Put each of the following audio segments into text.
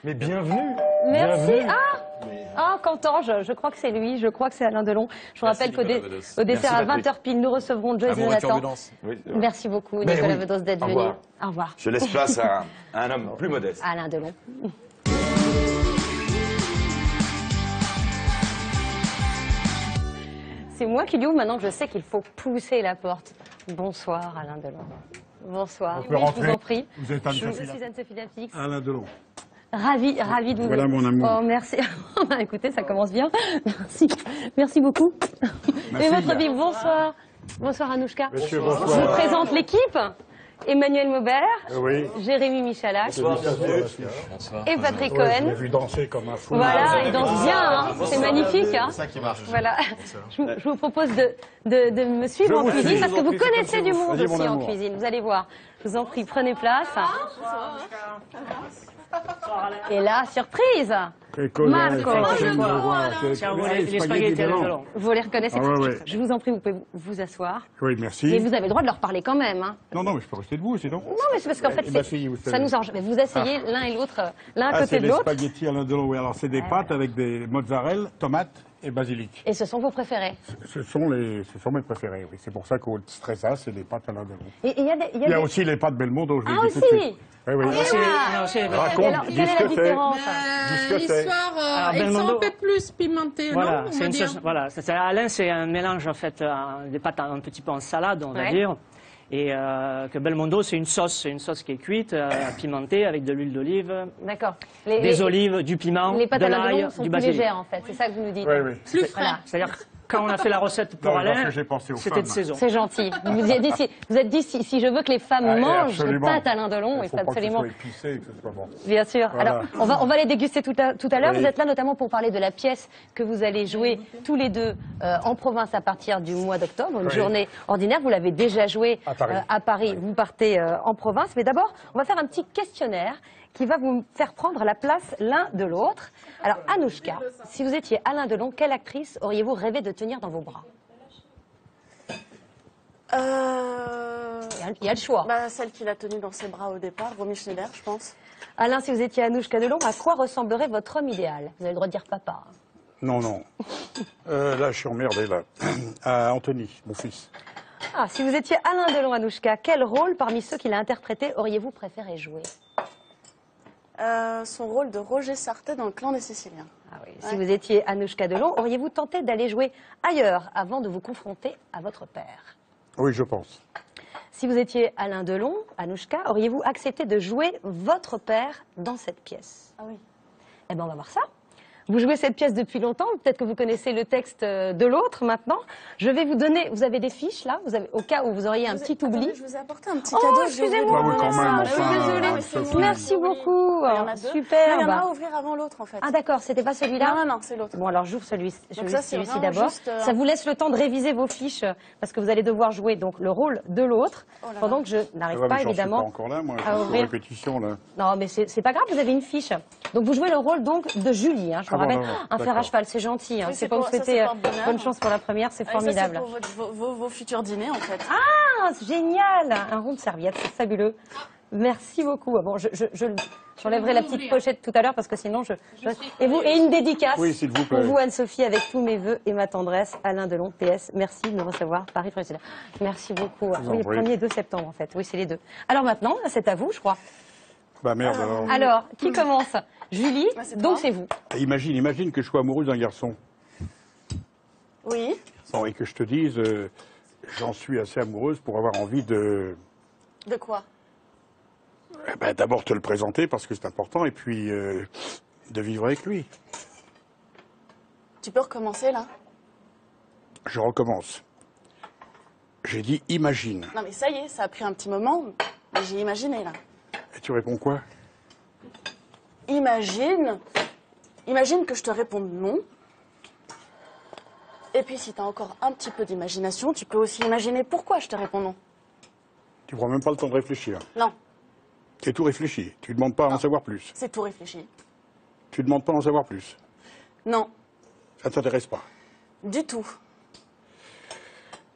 Mais bienvenue. Merci. Bienvenue. Quentin, je crois que c'est lui, je crois que c'est Alain Delon. Je vous rappelle qu'au dessert à 20h pile, nous recevrons Joyce Jonathan. Oui, Merci beaucoup, Nicolas Bedos, d'être venu. revoir. Au revoir. Je laisse place à un homme plus modeste. Alain Delon. C'est moi qui lui ouvre maintenant que je sais qu'il faut pousser la porte. Bonsoir Alain Delon. Bonsoir. On peut rentrer. Je vous en prie. Vous êtes Je Anne-Sophie suis Anne-Sophie Lapix. Alain Delon. Ravi de vous. Voilà mon amour. Oh, merci. Bah, écoutez, ça commence bien. Merci. Merci beaucoup. Et votre vie, bonsoir. Bonsoir Anouchka. Monsieur, Je bonsoir. vous présente l'équipe. Emmanuel Maubert, Oui. Jérémy Michalak et Patrick Ouais, je l'ai Cohen. vu danser comme un fou. Voilà, il danse bien, hein. C'est magnifique. Hein. C'est ça qui marche. Voilà. Je vous propose de me suivre Je en vous cuisine suis. parce que Je vous vous en prie, connaissez c'est du comme ça. monde Vas-y, mon aussi en amour. cuisine. Vous allez voir. Je vous en prie, prenez place. Et là, surprise. Et Colin, Marco. Francine Bonjour. Leroy, Tiens, oui, les spaghettis Alain Delon. Vous les reconnaissez. Ah ouais, ouais. Je vous en prie, vous pouvez vous asseoir. Oui, Et merci. vous avez le droit de leur parler quand même. Hein. Non, non, mais je peux rester debout, sinon. Non, mais c'est parce qu'en fait, Et ma fille, vous ça savez. nous arrange. Mais vous asseyez l'un et l'autre, l'un à Ah, côté c'est de des l'autre. spaghettis Alain Delon. Oui, alors c'est des pâtes avec des mozzarella, tomates et basilic. Et ce sont vos préférés. Ce sont mes préférés, oui. C'est pour ça qu'au Stressa, c'est des pâtes Alain Delon. Et il y a des... Il y a aussi les pâtes Belmondo, je vous Ah, le dis tout de aussi. suite. Oui, oui. Ah, Raconte, alors, dis quelle est ce la que c'est. différence Dis ce que c'est. L'histoire, Alors, ils sont Belmondo- un peu plus pimentés, Voilà, non, on c'est va une dire. sauce. Voilà, Alain, c'est un mélange en fait des pâtes un petit peu en salade, on va Ouais. dire, et que Belmondo, c'est une sauce qui est cuite, pimentée avec de l'huile d'olive, D'accord. des olives, du piment, Les pâtes de à la l'ail, Delon sont du plus basilic. légères, en fait. C'est ça que vous nous dites. Oui, oui. Plus frais. Voilà. C'est-à-dire que quand on a fait la recette pour Non, parce Alain, que j'ai pensé aux c'était de femmes. saison. C'est gentil. Vous vous êtes dit, si je veux que les femmes Ah, et mangent les absolument. pâtes Alain Delon, il faut faut pas absolument... que ce soit épicé et que ce soit bon. Bien sûr. Voilà. Alors, on va les déguster tout à l'heure. Oui. Vous êtes là notamment pour parler de la pièce que vous allez jouer tous les deux en province à partir du mois d'octobre, une Oui. journée ordinaire. Vous l'avez déjà joué À Paris. Vous partez en province. Mais d'abord, on va faire un petit questionnaire qui va vous faire prendre la place l'un de l'autre. Alors, Anouchka, si vous étiez Alain Delon, quelle actrice auriez-vous rêvé de tenir dans vos bras? Il y a le choix. Celle qu'il a tenue dans ses bras au départ, Romy Schneider, je pense. Alain, si vous étiez Anouchka Delon, à quoi ressemblerait votre homme idéal? Vous avez le droit de dire papa. Non, non. Là, je suis emmerdé, là. À Anthony, mon fils. Ah, si vous étiez Alain Delon, Anouchka, quel rôle parmi ceux qu'il a interprétés auriez-vous préféré jouer? Son rôle de Roger Sartet dans Le Clan des Siciliens. Ah oui. Si vous étiez Anouchka Delon, auriez-vous tenté d'aller jouer ailleurs avant de vous confronter à votre père? Oui, je pense. Si vous étiez Alain Delon, Anouchka, auriez-vous accepté de jouer votre père dans cette pièce? Ah oui. Eh bien, on va voir ça. Vous jouez cette pièce depuis longtemps, peut-être que vous connaissez le texte de l'autre maintenant. Je vais vous donner, vous avez des fiches là, au cas où vous auriez un petit oubli. Je vous ai apporté un petit Oh, cadeau. excusez-moi. Bah oui, quand même, je suis enfin, désolée. Anne-Sophie. Merci beaucoup. Il y en a deux. Super. Il y en a un à ouvrir avant l'autre en fait. Ah d'accord, c'était pas celui-là? Non, c'est l'autre. Bon alors j'ouvre ça, c'est celui-ci vraiment d'abord. juste, Ça vous laisse le temps de réviser vos fiches parce que vous allez devoir jouer donc le rôle de l'autre Oh là là. pendant que je n'arrive Ouais, pas mais j'en suis pas évidemment. encore là, moi. à Je suis ouvrir. en répétition, là. Non mais c'est pas grave, vous avez une fiche. Donc vous jouez le rôle donc de Julie. Hein, je vous Ah bon, rappelle, non, non, un fer à d'accord. cheval, c'est gentil. Hein, Oui, c'est c'est pour me pour- ça, souhaiter c'est porte-bonheur. bonne chance pour la première, c'est Ah, et ça, c'est formidable. pour vos futurs dîners en fait. Ah, c'est génial, un rond de serviette, c'est fabuleux. Merci beaucoup. Ah bon, j'enlèverai la petite pochette tout à l'heure parce que sinon et une dédicace Oui, s'il vous pour plaît. vous Anne-Sophie avec tous mes vœux et ma tendresse. Alain Delon, PS. Merci de me recevoir Paris Fréjus. Merci beaucoup. vous en Oui, le prie. 1er 2 septembre en fait. Oui, c'est les deux. Alors maintenant, c'est à vous, je crois. Bah merde, alors. Alors, qui commence? Julie. Ah, c'est Donc toi. c'est vous. Imagine que je sois amoureuse d'un garçon. Oui. Bon, et que je te dise, j'en suis assez amoureuse pour avoir envie de... De quoi? D'abord te le présenter parce que c'est important, et puis de vivre avec lui. Tu peux recommencer là? Je recommence. J'ai dit imagine. Non mais ça y est, ça a pris un petit moment, mais j'ai imaginé là. Et tu réponds quoi? Imagine que je te réponde non. Et puis si tu as encore un petit peu d'imagination, tu peux aussi imaginer pourquoi je te réponds non. Tu prends même pas le temps de réfléchir. Non, Tu es tout réfléchi. Tu ne demandes pas à en savoir plus. c'est tout réfléchi. Tu ne demandes pas à en savoir plus. Non, Ça ne t'intéresse pas. du tout.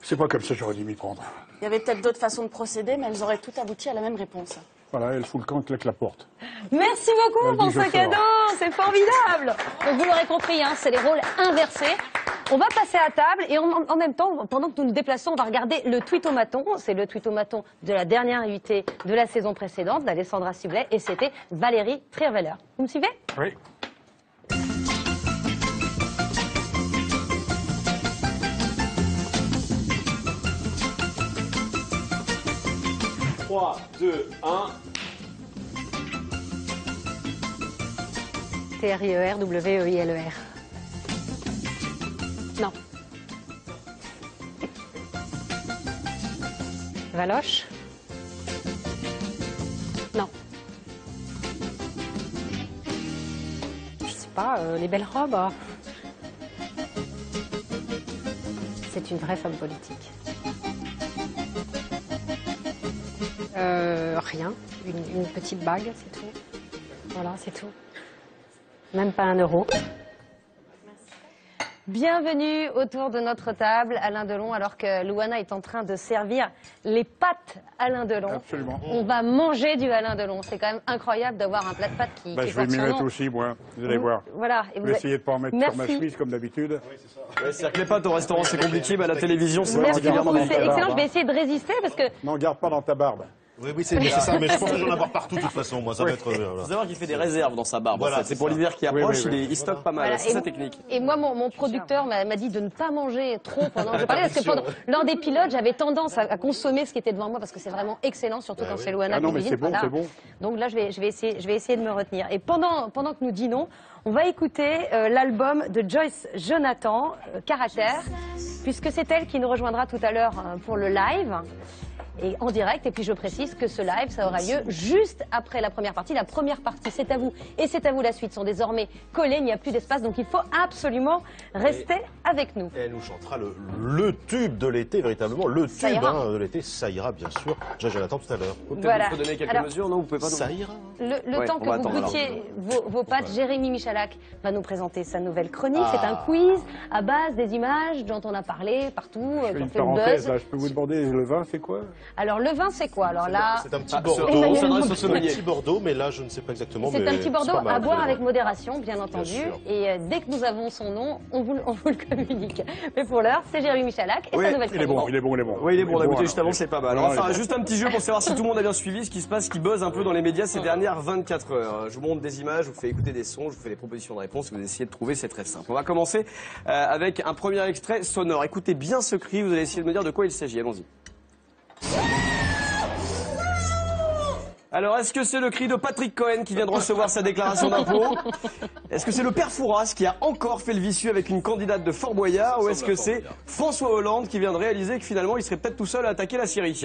C'est pas comme ça que j'aurais dû m'y prendre. Il y avait peut-être d'autres façons de procéder, mais elles auraient toutes abouti à la même réponse. Voilà, elle fout le camp, elle claque la porte. Merci beaucoup Elle pour dit, ce je sors. cadeau, c'est formidable. Donc vous l'aurez compris, hein, c'est les rôles inversés. On va passer à table et en même temps, pendant que nous nous déplaçons, on va regarder le tweetomaton. C'est le tweetomaton de la dernière invitée de la saison précédente, d'Alessandra Sublet, et c'était Valérie Trierweiler. Vous me suivez? Oui. 3, 2, 1. T-R-I-E-R-W-E-I-L-E-R. Non. Valoche? Non. Je sais pas, les belles robes. C'est une vraie femme politique. Rien. Une petite bague, c'est tout. Voilà, c'est tout. Même pas 1 euro. Bienvenue autour de notre table, Alain Delon, alors que Louana est en train de servir les pâtes Alain Delon. Absolument. On va manger du Alain Delon. C'est quand même incroyable d'avoir un plat de pâtes qui Bah, je vais porte m'y son mettre nom. aussi, moi. Vous allez voir. Voilà. Et Je vous vais êtes- essayer de pas en mettre sur ma Merci. chemise, comme d'habitude. Ouais, c'est-à-dire que les pâtes au restaurant c'est compliqué, mais à la télévision c'est Merci particulièrement beaucoup, dans c'est ta excellent. barbe, Je vais essayer de résister parce que N'en garde pas dans ta barbe. Oui, c'est ça, mais je pense que je vais en avoir partout de toute façon, moi, ça va être... Il faut savoir qu'il fait des réserves dans sa barbe. Voilà, en fait. C'est pour c'est ça. l'hiver qui approche, oui. il stocke pas mal. Voilà, C'est et sa moi- technique. Et moi, mon producteur m'a dit de ne pas manger trop pendant que je parlais, parce que lors des pilotes, j'avais tendance à consommer ce qui était devant moi, parce que c'est vraiment excellent, surtout quand c'est Louana Ah non, qui mais cuisine. c'est bon, Voilà. c'est bon. Donc là, je vais essayer de me retenir. Et pendant que nous dînons, on va écouter l'album de Joyce Jonathan, Caractère, puisque c'est elle qui nous rejoindra tout à l'heure pour le live. Et en direct, et puis je précise que ce live, ça aura lieu juste après la première partie. La première partie, c'est à vous, et c'est à vous la suite, sont désormais collés, il n'y a plus d'espace, donc il faut absolument rester avec nous. Et elle nous chantera le tube de l'été, véritablement, le Ça tube ira. de l'été, ça ira bien sûr. Je l'attends tout à l'heure. Peut-être Voilà. vous faut donner quelques Alors- mesures, non? Vous pouvez pas nous... Ça ira. Le Ouais, temps on que va vous attendre, goûtiez vos pâtes, Jérémy Michalak va nous présenter sa nouvelle chronique. Ah. C'est un quiz à base des images dont on a parlé partout, Je fais qui ont une fait le parenthèse, buzz. là, je peux vous demander, le vin, c'est quoi? Alors le vin, c'est quoi? Alors là, C'est un petit Ah, Bordeaux. on s'adresse au Emmanuel C'est un sommelier. petit Bordeaux, mais là, je ne sais pas exactement. c'est mais un petit Bordeaux pas mal, à boire vous allez avec voir. modération, bien entendu. sûr. Et dès que nous avons son nom, on vous le communique. Mais pour l'heure, c'est Jérémy Michalak et Oui, sa nouvelle Il est chronique. bon, il est bon, il est bon. Oui, il est bon, on a goûté alors. juste avant, c'est pas mal. Non, On va il est faire bon. juste un petit jeu pour savoir si tout le monde a bien suivi ce qui se passe, qui buzz un peu dans les médias ces dernières 24 heures. Je vous montre des images, je vous fais écouter des sons, je vous fais des propositions de réponses, vous essayez de trouver, c'est très simple. On va commencer avec un premier extrait sonore. Écoutez bien ce cri, vous allez essayer de me dire de quoi il s'agit. Allons-y. Alors, est-ce que c'est le cri de Patrick Cohen qui vient de recevoir sa déclaration d'impôt? Est-ce que c'est le père Fouras qui a encore fait le vicieux avec une candidate de Fort Boyard? Ou est-ce que c'est François Hollande qui vient de réaliser que finalement il serait peut-être tout seul à attaquer la Syrie?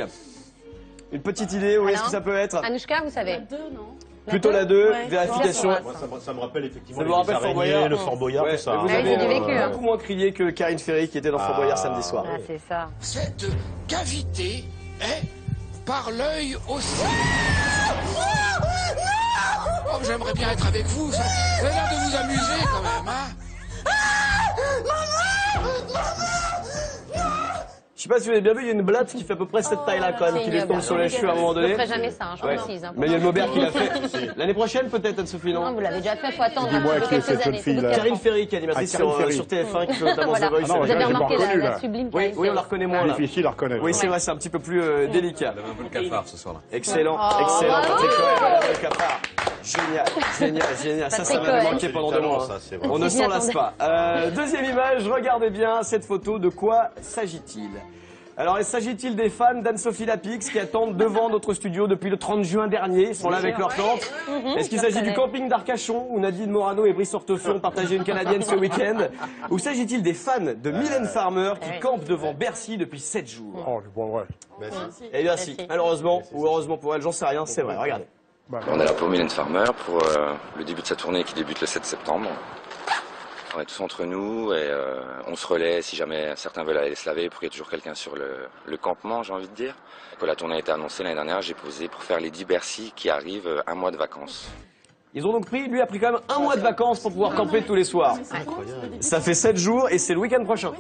Une petite idée, où est-ce que ça peut être? Anouchka, vous savez. Deux, non? Plutôt la 2, Ouais. vérification. Fouras. Moi, ça me rappelle effectivement Ça vous rappelle les Fort araignées, Boyard le Fort Boyard, Ouais, tout ça. mais vous Ah oui, avez c'est du vécu, hein. beaucoup moins crié que Karine Ferry qui était dans Fort Boyard samedi soir. Ah, c'est ça. Cette cavité est par l'œil aussi. Oh, j'aimerais bien être avec vous, ça a l'air de vous amuser quand même, hein. Je sais pas si vous avez bien vu, il y a une blatte qui fait à peu près cette taille-là quand même, C'est qui lui ignoble. tombe sur les cheveux à un moment Je donné. ne ferai jamais ça, hein, je Ouais. précise. Hein, Mais il y a le Maubert qui l'a fait. L'année prochaine peut-être, Anne-Sophie, Non, non? vous l'avez déjà fait, il faut attendre Dis-moi un peu qui est quelques cette jeune années. fille, c'est là. de Karine Ferry qui est animatrice Ah, Karine sur, Ferry. sur TF1 qui fait notamment Voilà. The Voice. Ah non, Vous avez j'ai pas remarqué reconnu, la là. sublime Oui, Karine oui, on la Ferry. reconnaît moins là. Difficile à reconnaître. Oui, c'est vrai, c'est un petit peu plus délicat. Elle avait un peu le cafard ce soir-là. Excellent, Oh, excellent. bravo. Patrick Cohen, elle avait le cafard. Génial, génial, génial. Ça Patrick m'avait Cohen. manqué pendant C'est 2 mois. du talent, hein. ça, c'est On vrai. ne Je s'en m'y lasse pas. Deuxième image, regardez bien cette photo. De quoi s'agit-il? Alors, s'agit-il des fans d'Anne-Sophie Lapix qui attendent devant notre studio depuis le 30 juin dernier? Ils sont là avec leur tante. Est-ce qu'il s'agit du camping d'Arcachon où Nadine Morano et Brice Hortefeux ont partagé une Canadienne ce week-end? Ou s'agit-il des fans de Mylène Farmer qui campent devant Bercy depuis 7 jours? Oh, c'est pas vrai. Eh bien si, malheureusement, ou heureusement pour elle, j'en sais rien, c'est vrai, regardez. On est là pour Mylène Farmer, pour le début de sa tournée qui débute le 7 septembre. On est tous entre nous et on se relaie si jamais certains veulent aller se laver pour qu'il y ait toujours quelqu'un sur le campement, j'ai envie de dire. Quand la tournée a été annoncée l'année dernière, j'ai posé pour faire les 10 Bercy qui arrivent un mois de vacances. Ils ont donc pris, lui a pris quand même un mois de vacances pour pouvoir camper tous les soirs. Ça fait 7 jours et c'est le week-end prochain.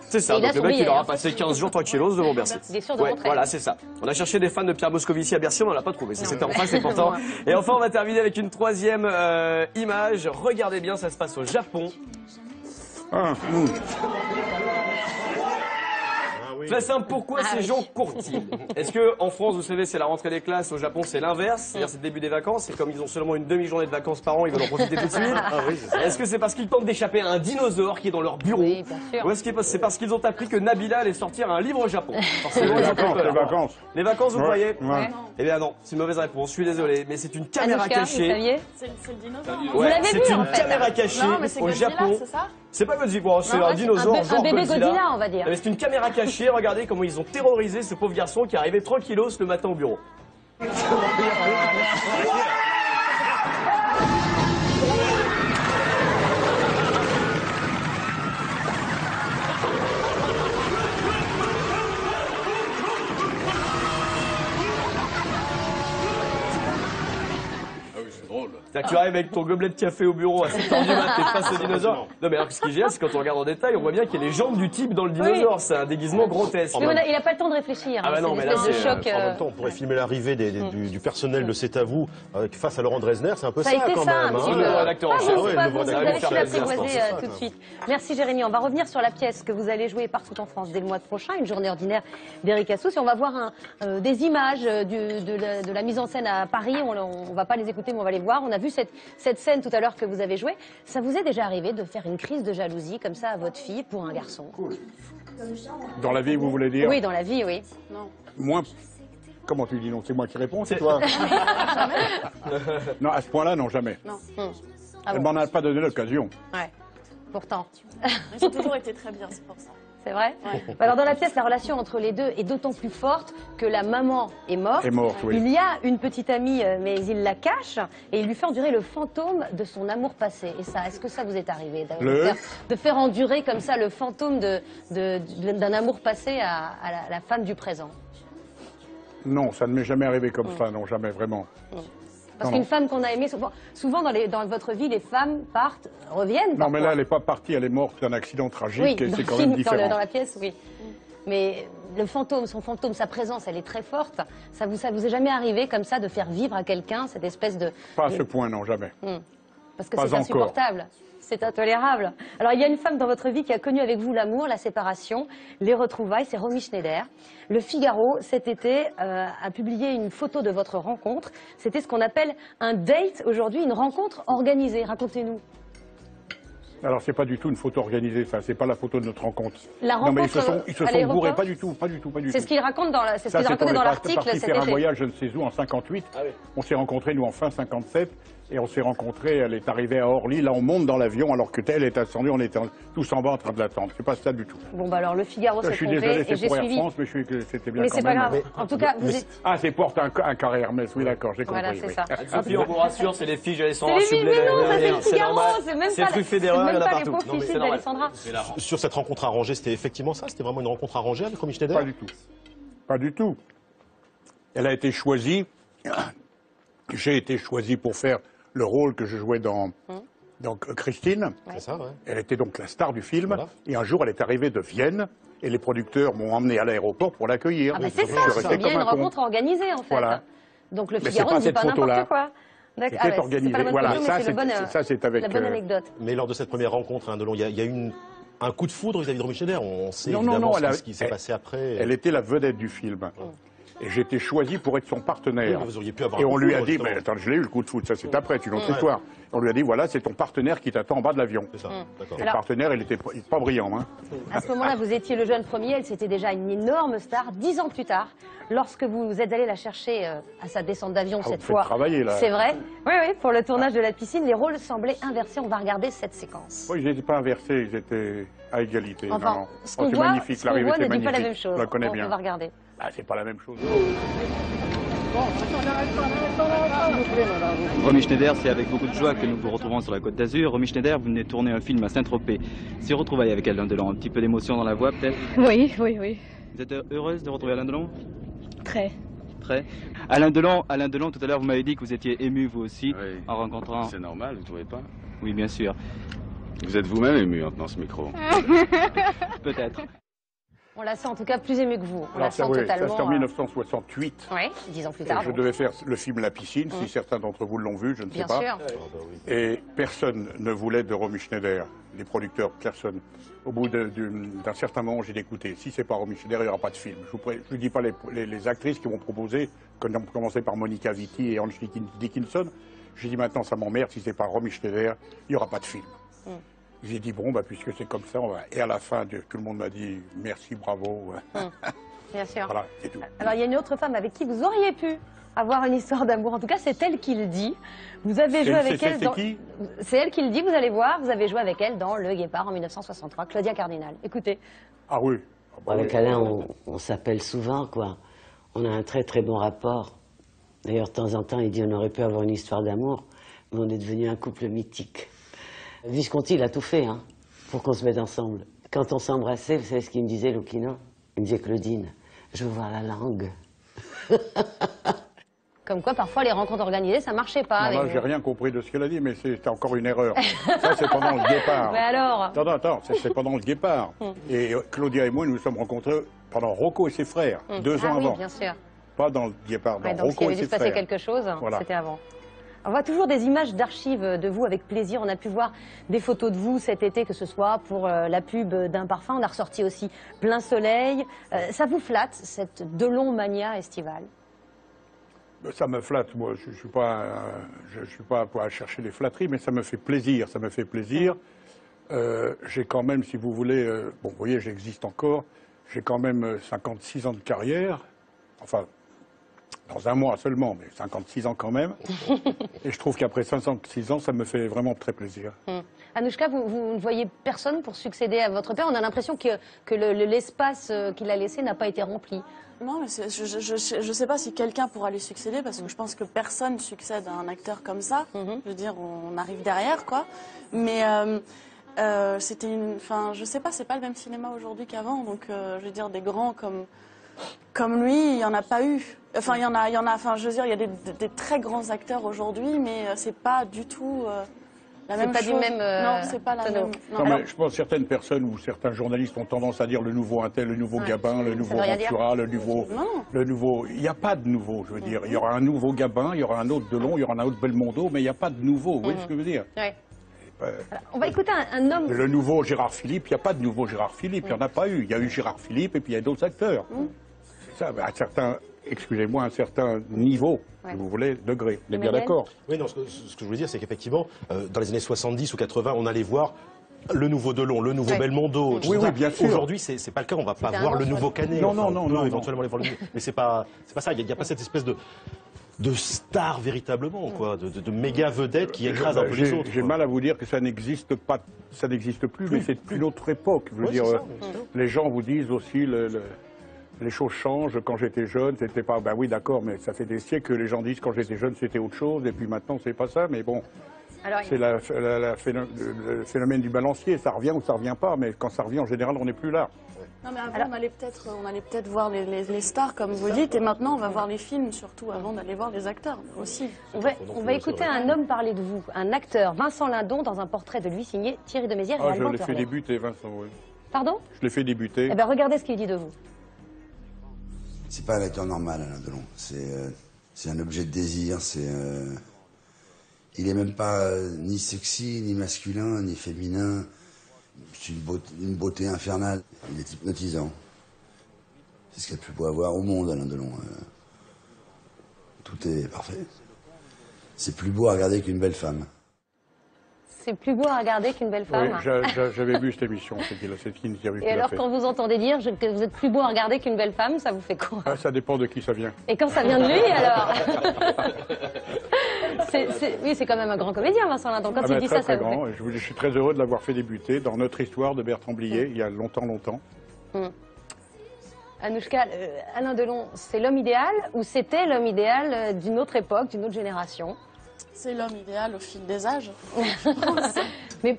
C'est ça, Et il a donc le mec il surveillé, aura hein. passé 15 jours tranquillos devant Bercy. Il est sûr de Ouais, rentrer. voilà, c'est ça. On a cherché des fans de Pierre Moscovici à Bercy, on n'en a pas trouvé. Ça c'était en face, c'est pourtant. Et enfin, on va terminer avec une troisième image. Regardez bien, ça se passe au Japon. Très simple, pourquoi ces gens courent-ils? Est-ce que en France, vous savez, c'est la rentrée des classes, au Japon c'est l'inverse, c'est-à-dire c'est le début des vacances, et comme ils ont seulement une demi-journée de vacances par an, ils veulent en profiter tout de suite. Est-ce que c'est parce qu'ils tentent d'échapper à un dinosaure qui est dans leur bureau? Oui, bien sûr. Ou est-ce que c'est parce qu'ils ont appris que Nabila allait sortir un livre au Japon? Forcément, Les ils ont vacances, peur. les vacances. Les vacances, vous Ouais, croyez? ouais. Eh bien non, c'est une mauvaise réponse, je suis désolé, mais c'est une caméra Anouchka, vous cachée. saviez? C'est le dinosaure. Ouais, l'avez c'est vu, une en fait. caméra cachée Non, mais c'est au Godzilla, Japon. c'est ça? C'est pas Godzilla, c'est Non, un c'est dinosaure, un genre bébé Godzilla, on va dire. Mais c'est une caméra cachée, regardez comment ils ont terrorisé ce pauvre garçon qui arrivait tranquillos le matin au bureau. C'est-à-dire que tu arrives avec ton gobelet de café au bureau à 7h du mat et face au dinosaure. Non mais alors ce qui est génial, c'est quand on regarde en détail, on voit bien qu'il y a les jambes du type dans le dinosaure. C'est un déguisement grotesque. Mais il n'a pas le temps de réfléchir. Ah bah non, c'est mais une là, espèce de c'est, choc. En même temps, on pourrait filmer l'arrivée du personnel de C'est à vous face à Laurent Dresner, c'est un peu ça, Ça a été quand ça, même. un petit hein. peu. Le rédacteur en Ah, chef. je ouais, sais pas, le vous rédacteur avez en su chef. l'apprivoiser C'est ça, tout de quoi. suite. Merci Jérémy. On va revenir sur la pièce que vous allez jouer partout en France dès le mois prochain, une journée ordinaire d'Eric Assous. Et on va voir des images de la mise en scène à Paris. On va pas les écouter, mais on va les voir. On a vu cette scène tout à l'heure que vous avez jouée. Ça vous est déjà arrivé de faire une crise de jalousie comme ça à votre fille pour un garçon? Dans la vie, vous voulez dire? Oui, dans la vie, oui. Moi, comment tu dis non? C'est moi qui réponds, c'est toi? Non, à ce point-là, non, jamais. Non. Ah Elle bon? m'en a pas donné l'occasion. Ouais. Pourtant. Ils ont toujours été très bien, c'est pour ça. C'est vrai? Alors dans la pièce, la relation entre les deux est d'autant plus forte que la maman est morte. Est morte, oui. Il y a une petite amie, mais il la cache et il lui fait endurer le fantôme de son amour passé. Et ça, est-ce que ça vous est arrivé de faire endurer comme ça le fantôme d'un amour passé à la femme du présent? Non, ça ne m'est jamais arrivé comme ça, non, jamais, vraiment. Parce Non, qu'une non. femme qu'on a aimée, souvent dans votre vie, les femmes partent, reviennent. Non, mais là, parfois. elle n'est pas partie, elle est morte d'un accident tragique, Oui, et dans c'est le quand film, même différent. dans la pièce, oui. Mais le fantôme, son fantôme, sa présence, elle est très forte. Ça vous est jamais arrivé comme ça de faire vivre à quelqu'un cette espèce de... Pas à ce point, non, jamais. Parce que Pas c'est encore. insupportable. C'est intolérable. Alors, il y a une femme dans votre vie qui a connu avec vous l'amour, la séparation, les retrouvailles, c'est Romy Schneider. Le Figaro, cet été, a publié une photo de votre rencontre. C'était ce qu'on appelle un date aujourd'hui, une rencontre organisée. Racontez-nous. Alors, c'est pas du tout une photo organisée, ça, c'est pas la photo de notre rencontre. La Non, mais ils se rencontre, sont à gourés, l'aéroport. pas du tout, pas du tout, pas du tout. C'est ce qu'il raconte c'est ce Ça, qu'il c'est racontait on dans est l'article parti cet faire un été. voyage, je ne sais où, en 58. On s'est rencontrés, nous, en fin 57. Et on s'est rencontrés, elle est arrivée à Orly. Là, on monte dans l'avion, alors que elle est ascendue, on était tous en bas en train de l'attendre. C'est pas ça du tout. Bon, bah alors, le Figaro Je s'est suis trompé désolé, et c'est j'ai pour Air suivi. France, mais c'était bien Mais quand c'est pas même. grave. En tout cas, vous êtes... Ah, c'est porte un carré Hermès, oui, d'accord, j'ai compris. Voilà, c'est oui. ça. Sophie, on vous rassure, c'est les fiches d'Alessandra C'est les Sublet. mais non, ça c'est le C'est Figaro, normal. c'est même C'est pas, truffé c'est d'erreurs, il y même en a pas les partout. pauvres fichiers normal. d'Alessandra. Sur cette rencontre arrangée, c'était effectivement ça? C'était vraiment une rencontre arrangée avec Romy Schneider? Pas du tout. Pas du tout. Elle a été choisie. J'ai été choisi pour faire le rôle que je jouais dans Christine. C'est ça, ouais. Elle était donc la star du film. Voilà. Et un jour, elle est arrivée de Vienne. Et les producteurs m'ont emmené à l'aéroport pour l'accueillir. Ah bah c'est Je ça, restais c'est bien comme une un con. rencontre organisée en fait. Voilà. Donc le Mais Figaro c'est pas ne dit cette pas photo-là. n'importe quoi. D'accord. C'était Ah, organisé. c'est pas la bonne Voilà, photo, ça, mais c'est ça, c'est avec, la bonne anecdote. Mais lors de cette première rencontre, hein, Delon, il y a eu un coup de foudre vis-à-vis de Romy Schneider. On sait Non, évidemment ce qui s'est passé après. Elle était la vedette du film. Et j'ai été choisi pour être son partenaire. Oui, vous auriez pu avoir Et un on coup de lui a foudre, dit, justement. mais attends, je l'ai eu le coup de foot, ça c'est après, c'est une autre Ouais. histoire. On lui a dit, voilà, c'est ton partenaire qui t'attend en bas de l'avion. C'est ça, d'accord. Et Alors- le partenaire, il était pas brillant. Hein. À ce moment-là, vous étiez le jeune premier, elle c'était déjà une énorme star. 10 ans plus tard, lorsque vous êtes allé la chercher à sa descente d'avion Ah, cette vous faites fois, travailler, là. c'est vrai. Oui, oui, pour le tournage de la piscine, les rôles semblaient inversés. On va regarder cette séquence. Oui, ils n'étaient pas inversés, ils étaient à égalité. Enfin, non, non. ce Oh, qu'on c'est voit, magnifique, ce qu'on l'arrivée voit c'est ne dit pas la magnifique. même chose. Je la connais bien. On va regarder. Ah, c'est pas la même chose. Romy Schneider, c'est avec beaucoup de joie que nous vous retrouvons sur la Côte d'Azur. Romy Schneider, vous venez de tourner un film à Saint-Tropez. Si retrouvailles avec Alain Delon, un petit peu d'émotion dans la voix peut-être. Oui, oui, oui. Vous êtes heureuse de retrouver Alain Delon? Très. près. Alain Delon, tout à l'heure, vous m'avez dit que vous étiez ému, vous aussi, Oui. en rencontrant... C'est normal, vous trouvez pas? Oui, bien sûr. Vous êtes vous-même ému en tenant ce micro. Peut-être. On la sent en tout cas plus émue que vous. On la Alors, sent ça, oui, ça totalement. c'était en 1968. Oui, 10 ans plus Et tard. je donc. devais faire le film La Piscine, si certains d'entre vous l'ont vu, je ne sais Bien pas. sûr. Et personne ne voulait de Romy Schneider, les producteurs, personne. Au bout d'un certain moment, j'ai dit, écoutez, si c'est pas Romy Schneider, il n'y aura pas de film. Je ne dis pas les actrices qui m'ont proposé, comme on commençait par Monica Vitti et Angelique Dickinson. J'ai dit, maintenant, ça m'emmerde, si c'est pas Romy Schneider, il n'y aura pas de film. J'ai dit, bon, bah, puisque c'est comme ça, on va... Et à la fin, tout le monde m'a dit, merci, bravo. Bien sûr. Voilà, c'est tout. Alors, il y a une autre femme avec qui vous auriez pu avoir une histoire d'amour. En tout cas, c'est elle qui le dit. Vous avez joué avec elle dans... C'est elle qui le dit, vous allez voir. Vous avez joué avec elle dans Le Guépard en 1963, Claudia Cardinal. Écoutez. Ah oui. Avec Alain, on s'appelle souvent, quoi. On a un très très bon rapport. D'ailleurs, de temps en temps, il dit on aurait pu avoir une histoire d'amour, mais on est devenu un couple mythique. Visconti, il a tout fait, hein, pour qu'on se mette ensemble. Quand on s'embrassait, vous savez ce qu'il me disait, Lucchino? Il me disait, Claudine, je veux voir la langue. Comme quoi, parfois, les rencontres organisées, ça marchait pas. Non, là, j'ai rien compris de ce qu'elle a dit, mais c'était encore une erreur. Ça, c'est pendant le Guépard. Mais alors? Attends, c'est pendant le Guépard. Et Claudia et moi, nous nous sommes rencontrés pendant Rocco et ses frères, 2 ans oui, avant. bien sûr. Pas dans le Guépard, dans Ouais, donc, Rocco et s'il y avait dû ses se passer frères. quelque chose, Voilà. c'était avant. On voit toujours des images d'archives de vous avec plaisir. On a pu voir des photos de vous cet été, que ce soit pour la pub d'un parfum. On a ressorti aussi Plein Soleil. Ça vous flatte, cette Delon mania estivale? Ça me flatte, moi, je suis pas à chercher les flatteries, mais ça me fait plaisir, ça me fait plaisir. J'ai quand même, si vous voulez, bon, vous voyez, j'existe encore, j'ai quand même 56 ans de carrière, enfin, dans un mois seulement, mais 56 ans quand même. Et je trouve qu'après 56 ans, ça me fait vraiment très plaisir. Anouchka, vous ne voyez personne pour succéder à votre père? On a l'impression que l'espace qu'il a laissé n'a pas été rempli. Non, mais je sais pas si quelqu'un pourra lui succéder, parce que je pense que personne succède à un acteur comme ça. Je veux dire, on arrive derrière, quoi. Mais c'était une... Enfin, je sais pas, c'est pas le même cinéma aujourd'hui qu'avant. Donc, je veux dire, des grands comme lui, il y en a pas eu. Enfin, il y en a, enfin, je veux dire, il y a des très grands acteurs aujourd'hui, mais c'est pas du tout... la même chose. Du même, non, c'est pas la même. Non, mais je pense que certaines personnes ou certains journalistes ont tendance à dire le nouveau Intel, le nouveau Gabin, le nouveau Ventura, le nouveau... Il n'y a pas de nouveau, je veux dire. Il y aura un nouveau Gabin, il y aura un autre Delon, il y aura un autre Belmondo, mais il n'y a pas de nouveau. Vous voyez ce que je veux dire? Ouais. On va écouter un homme... Le nouveau Gérard Philippe, il n'y a pas de nouveau Gérard Philippe, il n'y en a pas eu. Il y a eu Gérard Philippe et puis il y a d'autres acteurs. C'est ça, à un certain niveau, si vous voulez, degré. On est bien d'accord? Oui, non, ce que je voulais dire, c'est qu'effectivement, dans les années 70 ou 80, on allait voir le nouveau Delon, le nouveau Belmondo. Oui, bien sûr. Aujourd'hui, c'est pas le cas, on va pas voir le nouveau Canet. Non, enfin, non, on peut non. éventuellement aller voir le nouveau. Mais c'est pas ça, il n'y a pas cette espèce de star véritablement, quoi, de méga vedette qui écrase un peu les autres. J'ai mal à vous dire que ça n'existe pas, ça n'existe plus, mais c'est une autre époque. Je veux dire, les gens vous disent aussi les choses changent. Quand j'étais jeune, c'était pas. Ben oui, d'accord, mais ça fait des siècles que les gens disent quand j'étais jeune c'était autre chose, et puis maintenant c'est pas ça. Mais bon, c'est le phénomène du balancier. Ça revient ou ça revient pas, mais quand ça revient, en général, on n'est plus là. Non, mais avant, on allait peut-être voir les stars, comme vous dites, et maintenant, on va voir les films, surtout, avant d'aller voir les acteurs aussi. On va écouter un homme parler de vous, un acteur, Vincent Lindon, dans un portrait de lui signé Thierry de Mézières et Alban Je l'ai fait Turner. débuter, Vincent, oui. Pardon? Je l'ai fait débuter. Eh bien, regardez ce qu'il dit de vous. C'est pas un acteur normal, Alain Delon. C'est un objet de désir, il est même pas ni sexy, ni masculin, ni féminin. C'est une beauté infernale. Il est hypnotisant. C'est ce qu'il y a de plus beau à voir au monde, Alain Delon. Tout est parfait. C'est plus beau à regarder qu'une belle femme. C'est plus beau à regarder qu'une belle femme. Oui, j'avais vu cette émission, cette interview. Et alors, quand vous entendez dire que vous êtes plus beau à regarder qu'une belle femme, ça vous fait quoi? Ça dépend de qui ça vient. Et quand ça vient de lui, alors? Oui, c'est quand même un grand comédien, Vincent Lindon. Quand il dit ça, ça vous fait... Je suis très heureux de l'avoir fait débuter dans Notre Histoire de Bertrand Blier, il y a longtemps. Anouchka, Alain Delon, c'est l'homme idéal ou c'était l'homme idéal d'une autre époque, d'une autre génération? C'est l'homme idéal au fil des âges. Mais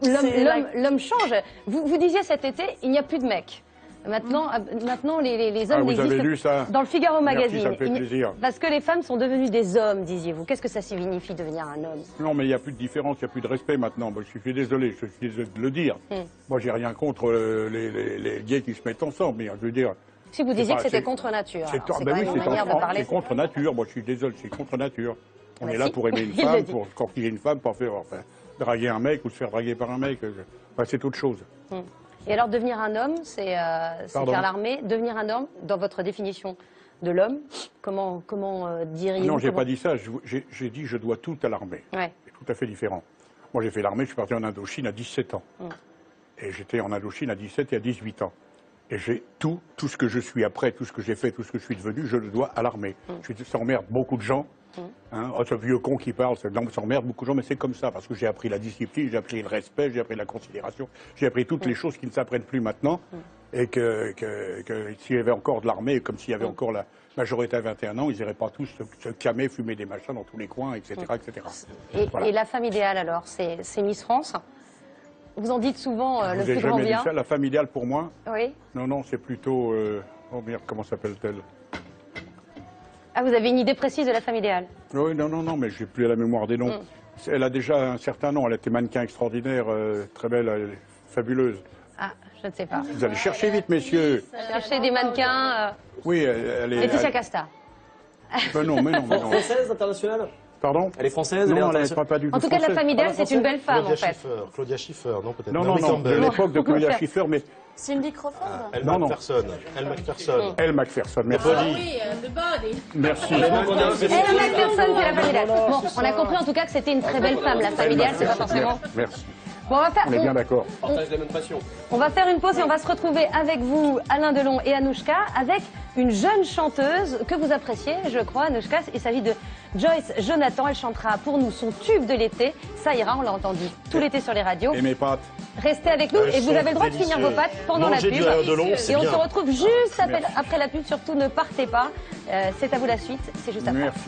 l'homme change. Vous disiez cet été, il n'y a plus de mecs. Maintenant, les hommes vous avez n'existent lu ça? dans le Figaro Merci, Magazine. ça me fait plaisir. Parce que les femmes sont devenues des hommes, disiez-vous. Qu'est-ce que ça signifie devenir un homme? Non, mais il n'y a plus de différence, il n'y a plus de respect maintenant. Moi, je suis désolé de le dire. Moi, j'ai rien contre les gays qui se mettent ensemble, mais je veux dire... Si vous disiez que c'était contre nature, c'est quand même une manière de parler. C'est contre nature, moi je suis désolé, c'est contre nature. On est là si. pour aimer une femme, pour cortiger une femme, pour faire, draguer un mec ou se faire draguer par un mec. C'est autre chose. Et alors devenir un homme, c'est faire l'armée. Devenir un homme, dans votre définition de l'homme, comment diriez-vous? Non, j'ai pas dit ça, j'ai dit je dois tout à l'armée. Ouais. C'est tout à fait différent. Moi j'ai fait l'armée, je suis parti en Indochine à 17 ans. Et j'étais en Indochine à 17 et à 18 ans. Et j'ai tout ce que je suis après, tout ce que j'ai fait, tout ce que je suis devenu, je le dois à l'armée. Ça emmerde beaucoup de gens. Ce vieux con qui parle, ça emmerde beaucoup de gens, mais c'est comme ça, parce que j'ai appris la discipline, j'ai appris le respect, j'ai appris la considération, j'ai appris toutes les choses qui ne s'apprennent plus maintenant. Et que s'il y avait encore de l'armée, comme s'il y avait encore la majorité à 21 ans, ils n'iraient pas tous se camer, fumer des machins dans tous les coins, etc. etc. Et la femme idéale alors, c'est Miss France? Vous en dites souvent le plus grand bien. Vous n'avez jamais dit ça, la femme idéale pour moi? Oui. Non, c'est plutôt... oh merde, comment s'appelle-t-elle? Ah, vous avez une idée précise de la femme idéale? Oui, non, mais j'ai plus la mémoire des noms. Elle a déjà un certain nom, elle a été mannequin extraordinaire, très belle, fabuleuse. Ah, je ne sais pas. Vous allez chercher vite, messieurs. Chercher des mannequins. Oui, elle est... Laetitia Casta. Non. Française, internationale? Pardon? Elle est française? Non, elle n'est pas du tout En tout cas, la femme idéale, c'est une belle femme, en fait. Claudia Schiffer, non, peut-être? Non, de l'époque de Claudia Schiffer, mais... Cindy Crawford? Elle McPherson. Elle McPherson, merci. Oui, the body. Merci. Elle McPherson, c'est la femme idéale. Bon, on a compris en tout cas que c'était une très belle femme, la femme idéale, c'est pas forcément... Merci. Bon, on est bien d'accord. On partage la même passion. On va faire une pause et on va se retrouver avec vous, Alain Delon et Anouchka, avec une jeune chanteuse que vous appréciez, je crois, Anouchka. Il s'agit de Joyce Jonathan. Elle chantera pour nous son tube de l'été. Ça ira, on l'a entendu tout l'été sur les radios. Et mes pâtes. Restez avec nous et vous avez le droit de finir vos pâtes pendant la pub. Et on se retrouve juste après la pub. Surtout, ne partez pas. C'est à vous la suite. C'est juste après. Merci.